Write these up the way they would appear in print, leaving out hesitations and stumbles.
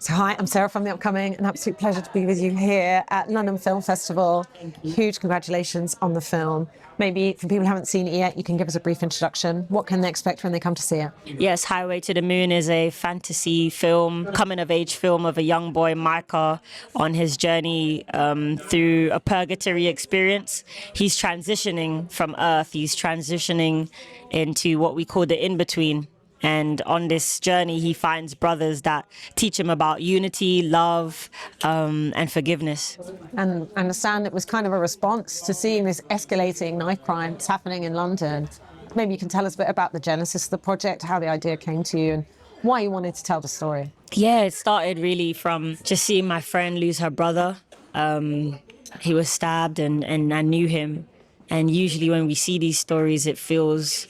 So hi, I'm Sarah from the upcoming. An absolute pleasure to be with you here at London Film Festival. Huge congratulations on the film. Maybe for people who haven't seen it yet, you can give us a brief introduction. What can they expect when they come to see it? Yes, Highway to the Moon is a fantasy film, coming-of-age film of a young boy, Micah, on his journey through a purgatory experience. He's transitioning from Earth. He's transitioning into what we call the in-between. And on this journey, he finds brothers that teach him about unity, love, and forgiveness. And I understand it was kind of a response to seeing this escalating knife crime that's happening in London. Maybe you can tell us a bit about the genesis of the project, how the idea came to you, and why you wanted to tell the story. Yeah, it started really from just seeing my friend lose her brother. He was stabbed and I knew him. And usually when we see these stories, it feels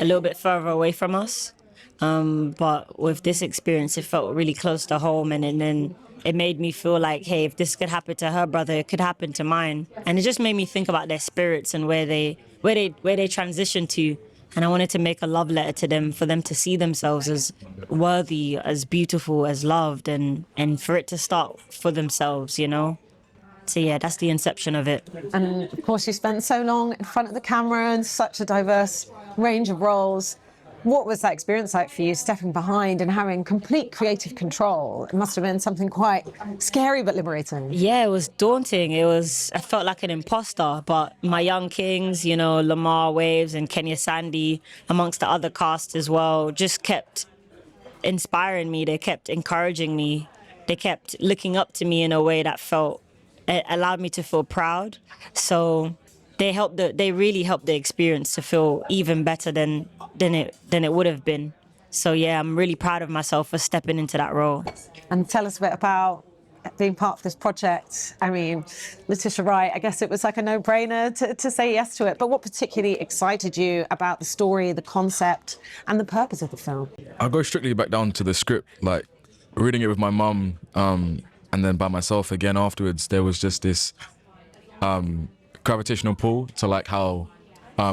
a little bit further away from us. But with this experience, it felt really close to home. And then it made me feel like, hey, if this could happen to her brother, it could happen to mine. And it just made me think about their spirits and where they transition to. And I wanted to make a love letter to them, for them to see themselves as worthy, as beautiful, as loved, and for it to start for themselves, you know? So yeah, that's the inception of it. And of course, you spent so long in front of the camera and such a diverse range of roles. What was that experience like for you, stepping behind and having complete creative control? It must have been something quite scary but liberating. Yeah, it was daunting. I felt like an imposter, but my young kings, you know, Lamar Waves and Kenyah Sandy, amongst the other cast as well, just kept inspiring me. They kept encouraging me. They kept looking up to me in a way that it allowed me to feel proud. So they really helped the experience to feel even better than it would have been. So yeah, I'm really proud of myself for stepping into that role. And tell us a bit about being part of this project. I mean, Letitia Wright, I guess it was like a no-brainer to say yes to it. But what particularly excited you about the story, the concept, and the purpose of the film? I'll go strictly back down to the script, like reading it with my mum, and then by myself again afterwards. There was just this gravitational pull to like how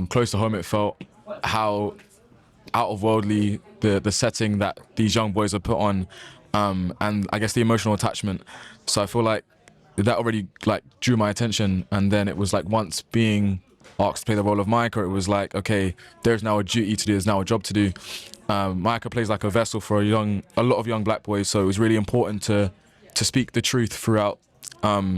close to home it felt, how out of worldly the setting that these young boys are put on, and I guess the emotional attachment. So I feel like that already like drew my attention. And then it was like, once being asked to play the role of Micah, it was like, okay, there's now a duty to do, there's now a job to do. Micah plays like a vessel for a lot of young black boys, so it was really important to speak the truth throughout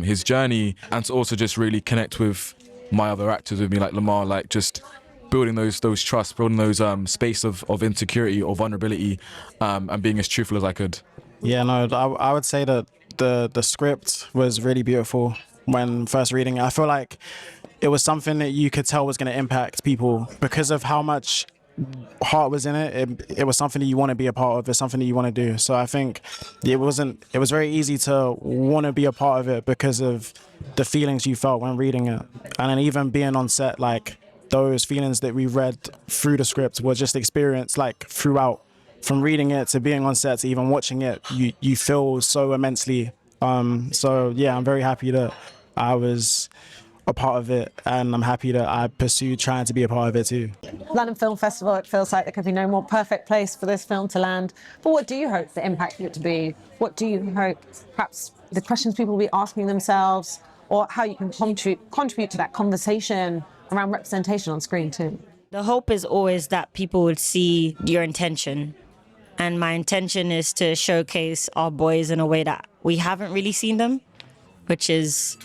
his journey, and to also just really connect with my other actors with me, like Lamar, like just building those trusts, building those space of insecurity or vulnerability, and being as truthful as I could. Yeah, no, I would say that the script was really beautiful when first reading it. I feel like it was something that you could tell was going to impact people because of how much heart was in it. It was something that you want to be a part of. It's something that you want to do. So I think it was very easy to want to be a part of it because of the feelings you felt when reading it. And then even being on set, like those feelings that we read through the script were just experienced like throughout, from reading it to being on set to even watching it. You feel so immensely. So yeah, I'm very happy that I was a part of it, and I'm happy that I pursued trying to be a part of it too. London Film Festival, it feels like there could be no more perfect place for this film to land. But what do you hope the impact of it to be? What do you hope, perhaps the questions people will be asking themselves, or how you can contribute to that conversation around representation on screen too? The hope is always that people would see your intention. And my intention is to showcase our boys in a way that we haven't really seen them, which is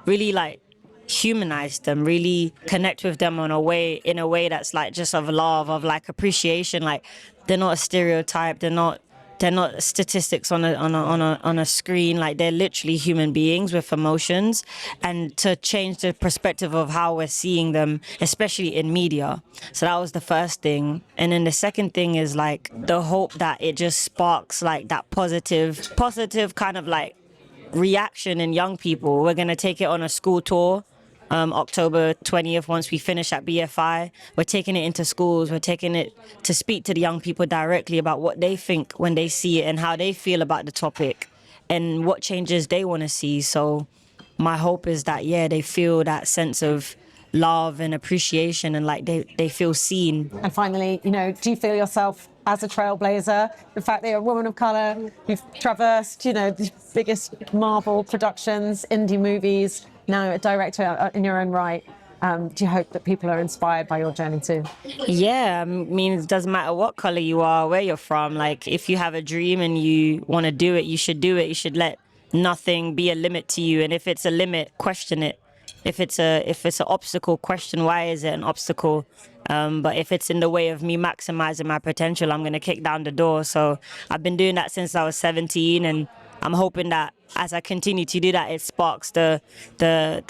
really like humanize them, really connect with them in a way that's like just of love, of like appreciation. Like they're not a stereotype, they're not statistics on a screen. Like they're literally human beings with emotions, and to change the perspective of how we're seeing them, especially in media. So that was the first thing. And then the second thing is like the hope that it just sparks like that positive kind of like reaction in young people. We're going to take it on a school tour October 20th, once we finish at BFI. We're taking it into schools. We're taking it to speak to the young people directly about what they think when they see it and how they feel about the topic and what changes they want to see. So my hope is that, yeah, they feel that sense of love and appreciation, and like they feel seen. And finally, you know, do you feel yourself as a trailblazer? The fact that you're a woman of colour, you've traversed, you know, the biggest Marvel productions, indie movies, now a director in your own right. Do you hope that people are inspired by your journey too? Yeah, I mean, it doesn't matter what color you are, where you're from. Like, if you have a dream and you want to do it, you should do it. You should let nothing be a limit to you. And if it's a limit, question it. If it's an obstacle, question why is it an obstacle. But if it's in the way of me maximizing my potential, I'm gonna kick down the door. So I've been doing that since I was 17, and I'm hoping that as I continue to do that, it sparks the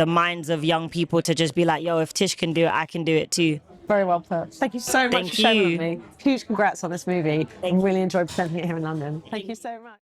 minds of young people to just be like, yo, if Tish can do it, I can do it too. Very well put. Thank you so much Thank for sharing you. with me. Huge congrats on this movie. I really enjoyed presenting it here in London. Thank you so much.